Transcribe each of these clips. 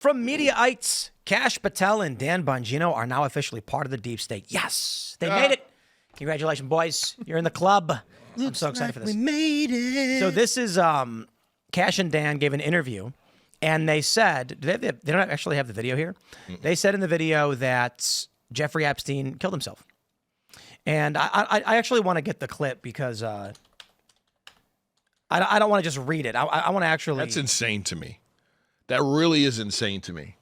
From Mediaites, Kash, Patel, and Dan Bongino are now officially part of the deep state. Yes, they made it. Congratulations, boys. You're in the club. I'm so excited for this. We made it. So this is Kash and Dan gave an interview, and they said, they don't actually have the video here. They said in the video that Jeffrey Epstein killed himself. And I actually want to get the clip because I don't want to just read it. I want to actually. That's insane to me. That really is insane to me.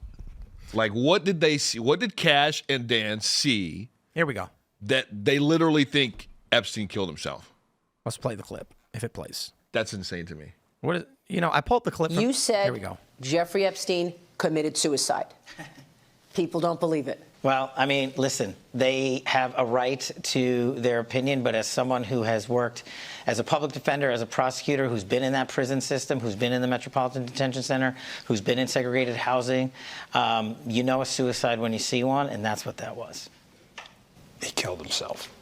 Like, what did they see? What did Kash and Dan see? Here we go. That they literally think Epstein killed himself. Let's play the clip if it plays. That's insane to me. What is? I pulled the clip. You said here we go. Jeffrey Epstein committed suicide. People don't believe it. Well, I mean, listen, they have a right to their opinion, but as someone who has worked as a public defender, as a prosecutor, who's been in that prison system, who's been in the Metropolitan Detention Center, who's been in segregated housing, you know a suicide when you see one, and that's what that was. He killed himself.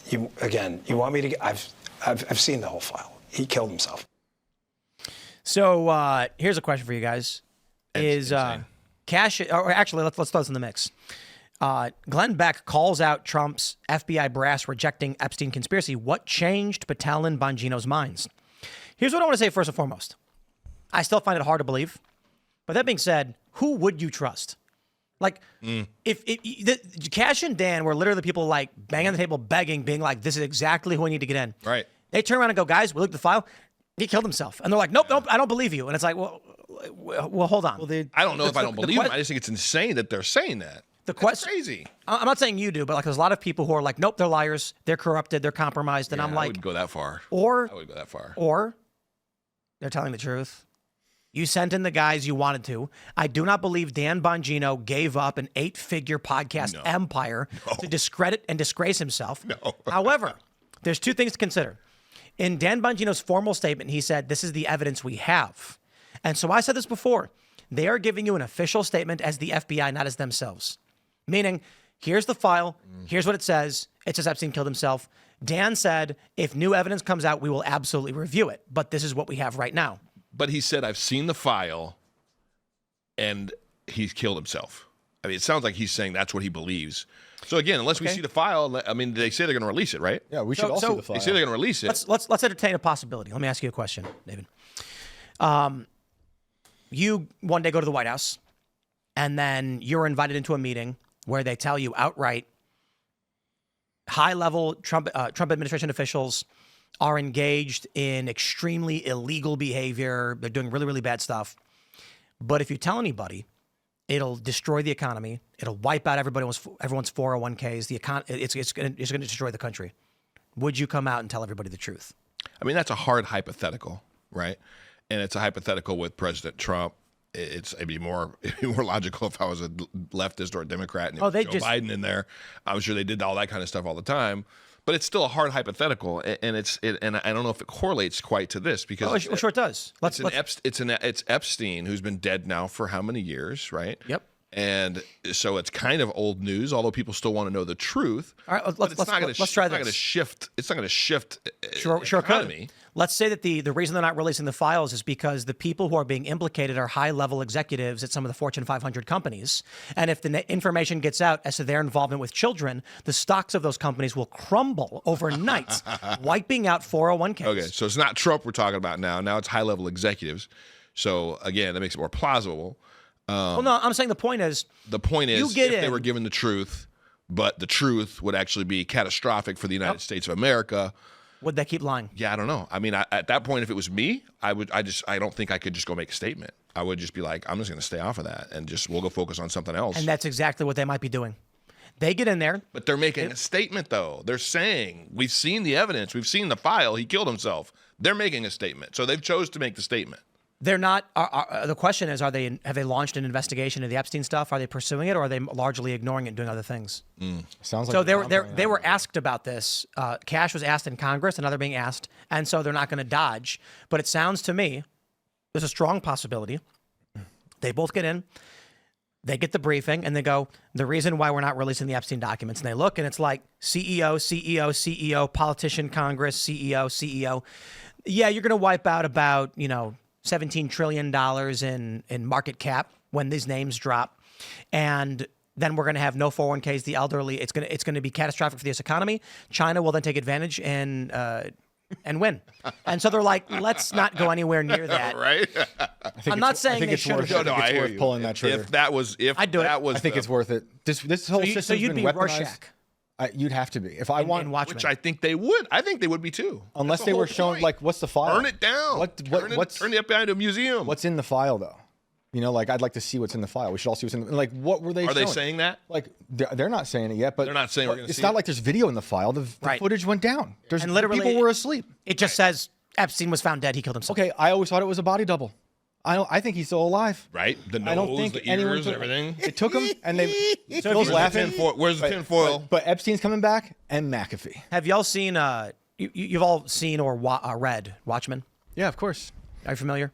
You want me to? I've seen the whole file. He killed himself. So here's a question for you guys: Is Kash, or actually, let's throw this in the mix. Glenn Beck calls out Trump's FBI brass rejecting Epstein conspiracy. What changed Patel and Bongino's minds? Here's what I want to say first and foremost. I still find it hard to believe. But that being said, who would you trust? Like, if Kash and Dan were literally the people like banging the table, begging, being like, this is exactly who I need to get in. Right. They turn around and go, guys, we looked at the file. He killed himself. And they're like, nope, I don't believe you. And it's like, well, hold on. Well, I don't know if I don't believe them. I just think it's insane that they're saying that. That's crazy. I'm not saying you do, but like there's a lot of people who are like, nope, they're liars, they're corrupted, they're compromised, and I'm like, I wouldn't go that far. I wouldn't go that far. Or they're telling the truth. You sent in the guys you wanted to. I do not believe Dan Bongino gave up an 8-figure podcast empire to discredit and disgrace himself. No. However, there's two things to consider. In Dan Bongino's formal statement, he said, this is the evidence we have. And so I said this before. They are giving you an official statement as the FBI, not as themselves. Meaning, here's the file. Here's what it says. It says Epstein killed himself. Dan said, if new evidence comes out, we will absolutely review it. But this is what we have right now. But he said, I've seen the file, and he's killed himself. I mean, it sounds like he's saying that's what he believes. So again, unless we see the file, I mean, they say they're going to release it, right? Yeah, we should all see the file. They say they're going to release it. Let's entertain a possibility. Let me ask you a question, David. You one day go to the White House, and then you're invited into a meeting where they tell you outright, high-level Trump administration officials are engaged in extremely illegal behavior. They're doing really, really bad stuff. But if you tell anybody, it'll destroy the economy. It'll wipe out everyone's 401ks. It's going to destroy the country. Would you come out and tell everybody the truth? I mean, that's a hard hypothetical, right? And it's a hypothetical with President Trump. It'd be more logical if I was a leftist or a Democrat and Joe Biden in there. I'm sure they did all that kind of stuff all the time. But it's still a hard hypothetical, and and I don't know if it correlates quite to this because sure it does. It's Epstein who's been dead now for how many years, right? Yep. And so it's kind of old news, although people still want to know the truth. All right, let's try this. It's not going to shift. It's not going to shift. Sure economy. Could. Let's say that the reason they're not releasing the files is because the people who are being implicated are high-level executives at some of the Fortune 500 companies. And if the information gets out as to their involvement with children, the stocks of those companies will crumble overnight, wiping out 401ks. Okay, so it's not Trump we're talking about now. Now it's high-level executives. So, again, that makes it more plausible. Well, no, I'm saying the point is if they were given the truth, but the truth would actually be catastrophic for the United States of America. Would they keep lying? Yeah, I don't know. I mean, at that point, if it was me, I don't think I could just go make a statement. I would just be like, I'm just going to stay off of that and we'll go focus on something else. And that's exactly what they might be doing. They get in there. But they're making a statement, though. They're saying, we've seen the evidence. We've seen the file. He killed himself. They're making a statement. So they've chose to make the statement. They're not. The question is, have they launched an investigation into the Epstein stuff? Are they pursuing it, or are they largely ignoring it and doing other things? Sounds like so. They were asked about this. Kash was asked in Congress, and now they're being asked, and so they're not going to dodge. But it sounds to me, there's a strong possibility. They both get in, they get the briefing, and they go, the reason why we're not releasing the Epstein documents, and they look, and it's like CEO, politician, Congress, CEO. Yeah, you're going to wipe out about $17 trillion in market cap. when these names drop. And then we're going to have no 401ks, the elderly. It's going to be catastrophic for the U.S. economy. China will then take advantage and win. And so they're like, let's not go anywhere near that. Right? I'm not saying they should have. I think it's worth pulling that trigger. I'd do it. I think it's worth it. This whole system's so you'd been be weaponized. Rorschach. You'd have to be. If I want, Watchmen. Which I think they would. I think they would be too. Unless That's they the were whole shown, point. like, what's the file? Burn it down. Turn the FBI into a museum. What's in the file, though? You know, like, I'd like to see what's in the file. We should all see what's in. Like, what were they? Are they showing? saying that? Like, they're not saying it yet, but They're not saying we're gonna it's see not it? like there's video in the file. The Right. footage went down. And literally, people were asleep. It just says Epstein was found dead. He killed himself. Okay, I always thought it was a body double. I think he's still alive. Right? The I don't nose, think the anyone ears, took, everything. It took him, and they. Where's Phil's the laughing. Where's the tinfoil? But Epstein's coming back, and McAfee. Have y'all seen? You've all seen or read Watchmen? Yeah, of course. Are you familiar?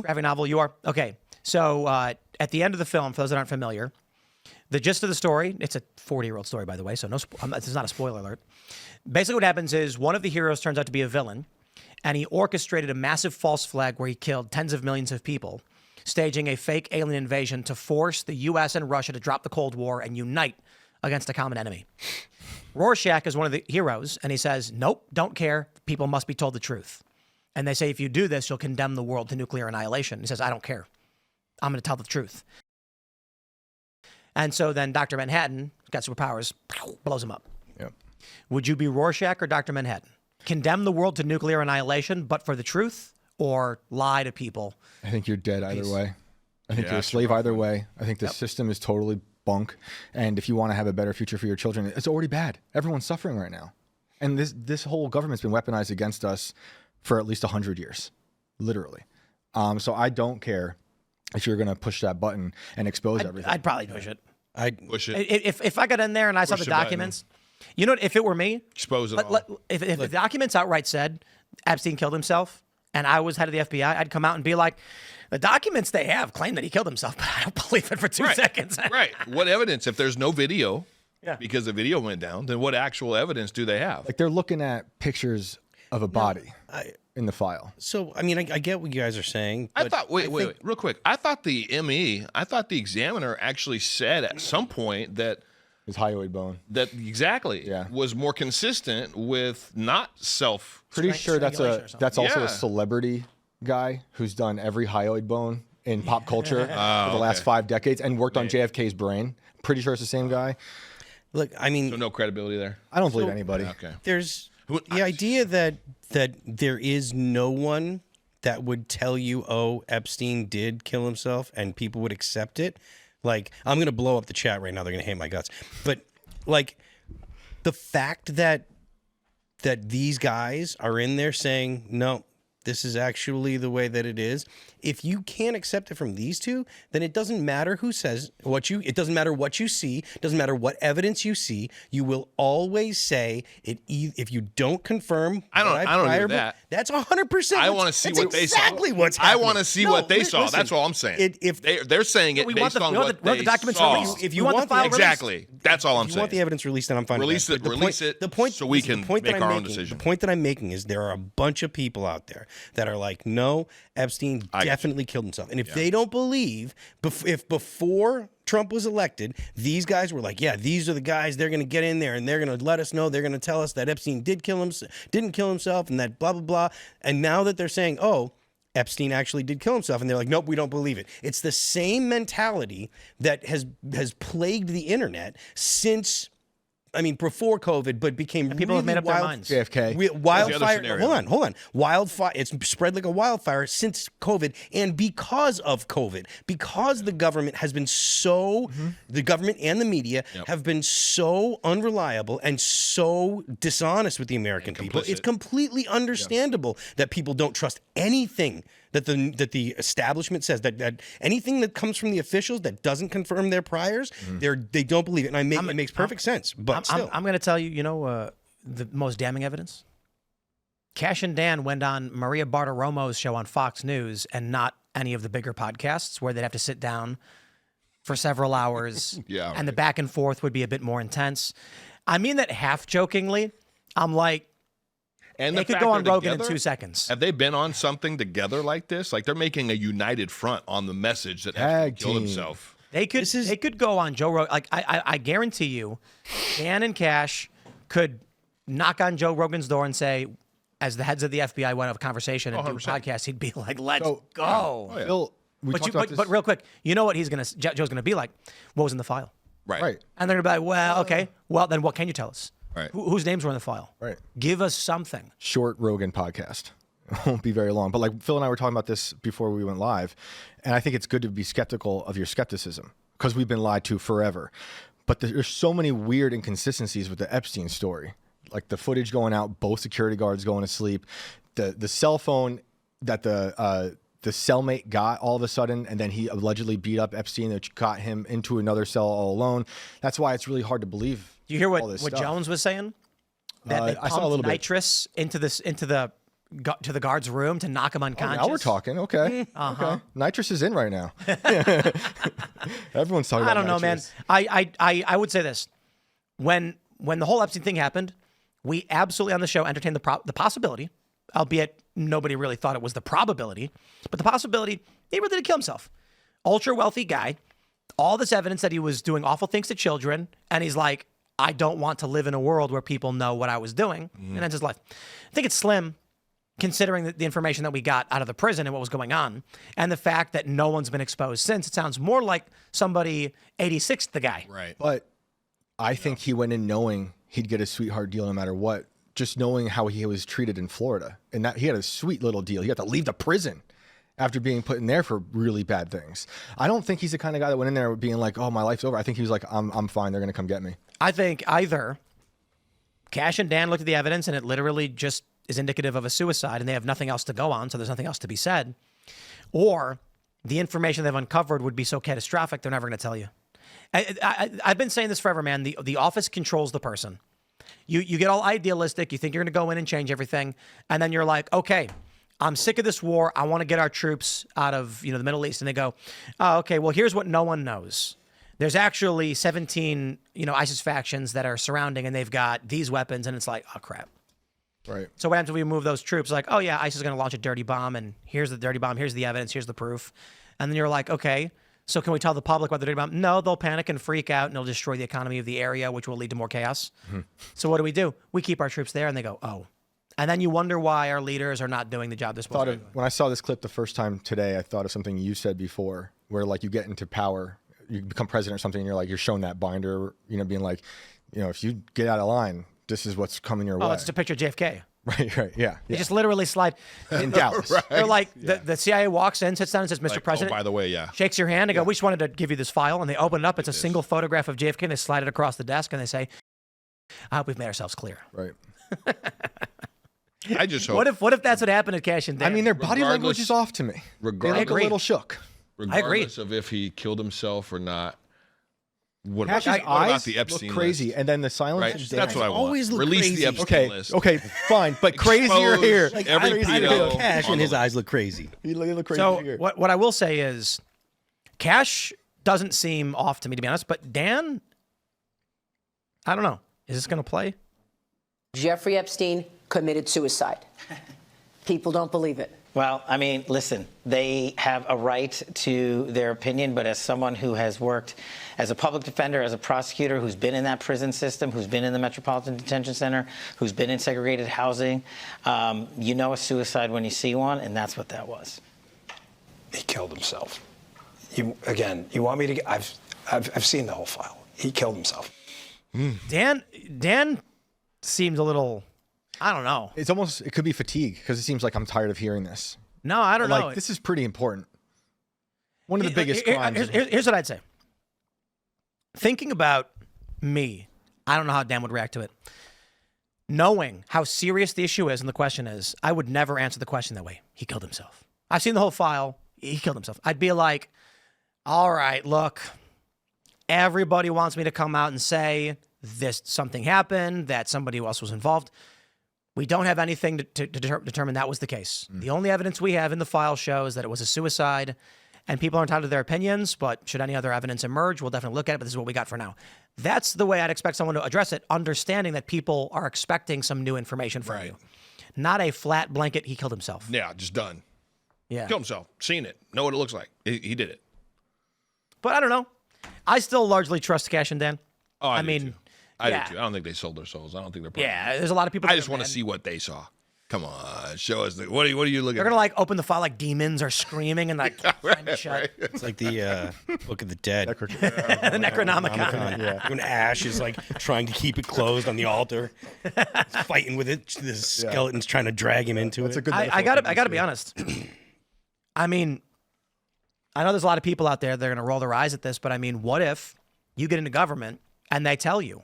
Graphic novel. You are. Okay. So at the end of the film, for those that aren't familiar, the gist of the story. It's a 40-year-old story, by the way, so no. This is not a spoiler alert. Basically, what happens is one of the heroes turns out to be a villain, and he orchestrated a massive false flag where he killed tens of millions of people, staging a fake alien invasion to force the U.S. and Russia to drop the Cold War and unite against a common enemy. Rorschach is one of the heroes, and he says, nope, don't care. People must be told the truth. And they say, if you do this, you'll condemn the world to nuclear annihilation. He says, I don't care. I'm going to tell the truth. And so then Dr. Manhattan, got superpowers, blows him up. Yep. Would you be Rorschach or Dr. Manhattan? Condemn the world to nuclear annihilation, but for the truth, or lie to people? I think you're dead either way. I think Yeah, you're a it's a slave rough either one. way. I think the system is totally bunk. And if you want to have a better future for your children, it's already bad. Everyone's suffering right now. And this whole government's been weaponized against us for at least 100 years, literally. So I don't care if you're going to push that button and expose everything. I'd probably push it. I'd push it. If I got in there and I saw Push the the button. documents, you know what? If it were me, Expose it all. if the documents outright said Epstein killed himself and I was head of the FBI, I'd come out and be like, the documents they have claim that he killed himself, but I don't believe it for 2 seconds. Right. What evidence? If there's no video, because the video went down, then what actual evidence do they have? Like they're looking at pictures of a body in the file. So, I mean, I get what you guys are saying. I but thought, wait, real quick. I thought the examiner actually said at some point that His hyoid bone. exactly was more consistent with not self. Pretty sure that's also Yeah. a celebrity guy who's done every hyoid bone in pop culture for the last 5 decades and worked on JFK's brain. Pretty sure it's the same guy. Look, I mean, So no credibility there. I don't believe anybody. Okay. there's the idea that there is no one that would tell you, oh, Epstein did kill himself, and people would accept it. Like, I'm gonna blow up the chat right now. They're gonna hate my guts. But like, the fact that these guys are in there saying, no, this is actually the way that it is. If you can't accept it from these two, then it doesn't matter who says it doesn't matter what you see, doesn't matter what evidence you see, you will always say it. If you don't confirm, I don't agree with that. That's 100%. I want to see what they saw. Exactly what's I happening. want to see No, what they saw. listen, That's all I'm saying. If they're saying it we based want on we what want they the documents saw. released. If you want want the file the- released. Exactly. That's all I'm If you saying. want the evidence released, then I'm fine Release with that. it- But release it the point, so we listen, can the point that make I'm our own making- decision. The point that I'm making is there are a bunch of people out there that are like, no, Epstein definitely killed himself. And if they don't believe, if before Trump was elected, these guys were like, yeah, these are the guys, they're going to get in there and they're going to let us know, they're going to tell us that Epstein didn't kill himself and that blah, blah, blah. And now that they're saying, oh, Epstein actually did kill himself, and they're like, nope, we don't believe it. It's the same mentality that has plagued the internet since, I mean, before COVID, but became People have made up their minds. JFK. Wildfire. scenario? Hold on. Wildfire. It's spread like a wildfire since COVID, and because of COVID, because the government has been so, the government and the media have been so unreliable and so dishonest with the American people. It's completely understandable that people don't trust anything that the establishment says, that anything that comes from the officials that doesn't confirm their priors, they don't believe it. And it makes perfect sense. But still. I'm going to tell you, the most damning evidence. Kash and Dan went on Maria Bartiromo's show on Fox News and not any of the bigger podcasts where they'd have to sit down for several hours and the back and forth would be a bit more intense. I mean that half jokingly. I'm like, And they the could fact go on they're Rogan in together, 2 seconds. Have they been on something together like this? Like they're making a united front on the message that Epstein Tag killed team. himself. They could go on Joe Rogan. Like I guarantee you, Dan and Kash could knock on Joe Rogan's door and say, as the heads of the FBI went have a conversation and do a 100%. podcast, he'd be like, "Let's go." Oh, yeah. Phil, we talked about this. But real quick, you know what Joe's gonna be like? What was in the file? Right. And they're gonna be like, "Well, okay. Well, then what can you tell us? Right. Whose names were in the file? Right. Give us something." Short Rogan podcast. It won't be very long. But like Phil and I were talking about this before we went live, and I think it's good to be skeptical of your skepticism because we've been lied to forever. But there's so many weird inconsistencies with the Epstein story, like the footage going out, both security guards going to sleep, the cell phone that the cellmate got all of a sudden, and then he allegedly beat up Epstein, which got him into another cell all alone. That's why it's really hard to believe. Do you hear all what this stuff. Jones was saying? That they I saw a little pumped bit. nitrous into the guard's room to knock him unconscious. Now we're talking. Okay. Okay. Nitrous is in right now. Everyone's talking I about don't know, man. nitrous. I would say this: when the whole Epstein thing happened, we absolutely on the show entertained the possibility, albeit nobody really thought it was the probability, but the possibility he really did kill himself. Ultra wealthy guy, all this evidence that he was doing awful things to children, and he's like, I don't want to live in a world where people know what I was doing, and ends his life. I think it's slim, considering the information that we got out of the prison and what was going on, and the fact that no one's been exposed since. It sounds more like somebody 86'd the guy. Right. But I think he went in knowing he'd get a sweetheart deal no matter what, just knowing how he was treated in Florida. And that he had a sweet little deal. He had to leave the prison after being put in there for really bad things. I don't think he's the kind of guy that went in there being like, oh, my life's over. I think he was like, I'm fine. They're going to come get me. I think either Kash and Dan looked at the evidence and it literally just is indicative of a suicide and they have nothing else to go on, so there's nothing else to be said, or the information they've uncovered would be so catastrophic they're never going to tell you. I've been saying this forever, man. The office controls the person. You get all idealistic. You think you're going to go in and change everything, and then you're like, okay, I'm sick of this war. I want to get our troops out of the Middle East. And they go, oh, okay, well, here's what no one knows. There's actually 17 ISIS factions that are surrounding, and they've got these weapons, and it's like, oh crap. Right. So what happens if we move those troops? Like, oh yeah, ISIS is going to launch a dirty bomb, and here's the dirty bomb, here's the evidence, here's the proof. And then you're like, okay, so can we tell the public about the dirty bomb? No, they'll panic and freak out, and it'll destroy the economy of the area, which will lead to more chaos. Mm-hmm. So what do? We keep our troops there, and they go, oh. And then you wonder why our leaders are not doing the job they're supposed to do. When I saw this clip the first time today, I thought of something you said before, where like you get into power, you become president or something, and you're shown that binder, being like, if you get out of line, this is what's coming your way. Oh, it's a picture of JFK. Right, yeah. They just literally slide. In Dallas. Right. They're like, the CIA walks in, sits down and says, Mr. Like, President. oh, by the way, yeah. Shakes your hand and go, we just wanted to give you this file. And they open it up. It's a single photograph of JFK. And they slide it across the desk and they say, I hope we've made ourselves clear. Right. I just hope. What if that's what happened at Kash and Dan? I mean, their body language Regardless- is off to me. They regardless, look a little shook. regardless of if he killed himself or not. What Cash's about eyes the Epstein look crazy, list? and then the silence. Right, is that's dead. what I want. always look Release crazy. the Epstein Okay, list. okay, fine, but crazier Expose here. every I pedo. know Kash and his eyes look crazy. He look crazy So here. what I will say is, Kash doesn't seem off to me, to be honest. But Dan, I don't know. Is this going to play? Jeffrey Epstein committed suicide. People don't believe it. Well, I mean, listen, they have a right to their opinion, but as someone who has worked as a public defender, as a prosecutor, who's been in that prison system, who's been in the Metropolitan Detention Center, who's been in segregated housing, you know a suicide when you see one, and that's what that was. He killed himself. You want me to get? I've seen the whole file. He killed himself. Dan seems a little, I don't know. It could be fatigue because it seems like I'm tired of hearing this. No, I don't know. This is pretty important. One of the biggest crimes. Here's what I'd say. Thinking about me, I don't know how Dan would react to it. Knowing how serious the issue is and the question is, I would never answer the question that way. He killed himself. I've seen the whole file. He killed himself. I'd be like, all right, look, everybody wants me to come out and say something happened, that somebody else was involved. We don't have anything to determine that was the case. The only evidence we have in the file shows that it was a suicide, and people are entitled to their opinions, but should any other evidence emerge, we'll definitely look at it, but this is what we got for now. That's the way I'd expect someone to address it, understanding that people are expecting some new information from you. not a flat blanket, he killed himself. Yeah, just done. Yeah. Killed himself. Seen it. Know what it looks like. He did it. But I don't know. I still largely trust Kash and Dan. Oh, I mean, do too. I do too. I don't think they sold their souls. I don't think they're. Yeah, there's a lot of people. I just want to see what they saw. Come on, show us. What are you looking? They're gonna like open the file like demons are screaming and like shut. Right. It's like the Book of the Dead. The Necronomicon. Yeah. When Ash is like trying to keep it closed on the altar, he's fighting with it. The skeleton's trying to drag him into it. I gotta be honest. I mean, I know there's a lot of people out there that are gonna roll their eyes at this, but I mean, what if you get into government and they tell you,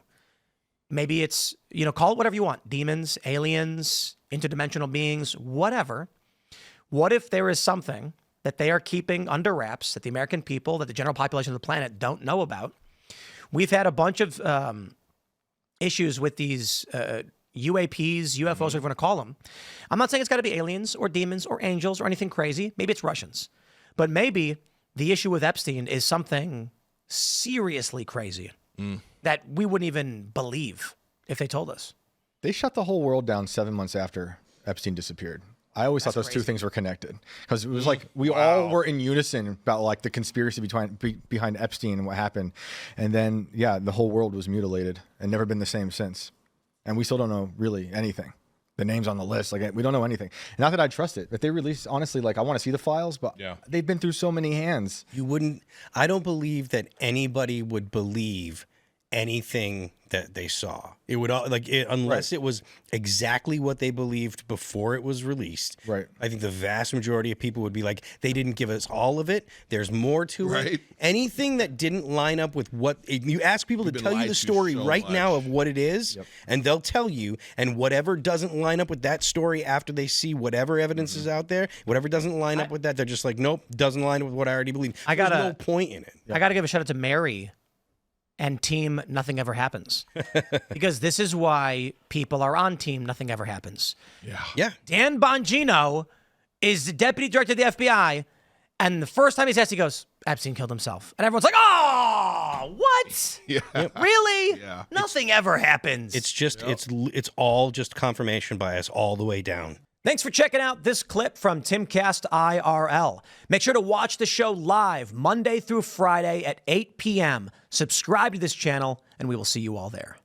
maybe it's, call it whatever you want, demons, aliens, interdimensional beings, whatever. What if there is something that they are keeping under wraps that the American people, that the general population of the planet don't know about? We've had a bunch of issues with these UAPs, UFOs, whatever you want to call them. I'm not saying it's got to be aliens or demons or angels or anything crazy. Maybe it's Russians. But maybe the issue with Epstein is something seriously crazy that we wouldn't even believe if they told us. They shut the whole world down 7 months after Epstein disappeared. I always thought those two things were connected because it was like we all were in unison about like the conspiracy behind Epstein and what happened. And then, the whole world was mutilated and never been the same since. And we still don't know really anything. The names on the list, like we don't know anything. Not that I trust it. If they release, honestly, like I want to see the files, but they've been through so many hands. I don't believe that anybody would believe anything that they saw. It would unless it was exactly what they believed before it was released. Right. I think the vast majority of people would be like, they didn't give us all of it. There's more to it. Anything that didn't line up with what you ask people to tell you the story right now of what it is, and they'll tell you. And whatever doesn't line up with that story after they see whatever evidence is out there, whatever doesn't line up with that, they're just like, nope, doesn't line up with what I already believe. There's no point in it. I got to give a shout out to Mary and Team Nothing Ever Happens. Because this is why people are on Team Nothing Ever Happens. Yeah. Dan Bongino is the deputy director of the FBI, and the first time he's asked, he goes, Epstein killed himself. And everyone's like, oh, what? Really? Yeah. Nothing ever happens. It's just, it's all just confirmation bias all the way down. Thanks for checking out this clip from Timcast IRL. Make sure to watch the show live Monday through Friday at 8 p.m. Subscribe to this channel, and we will see you all there.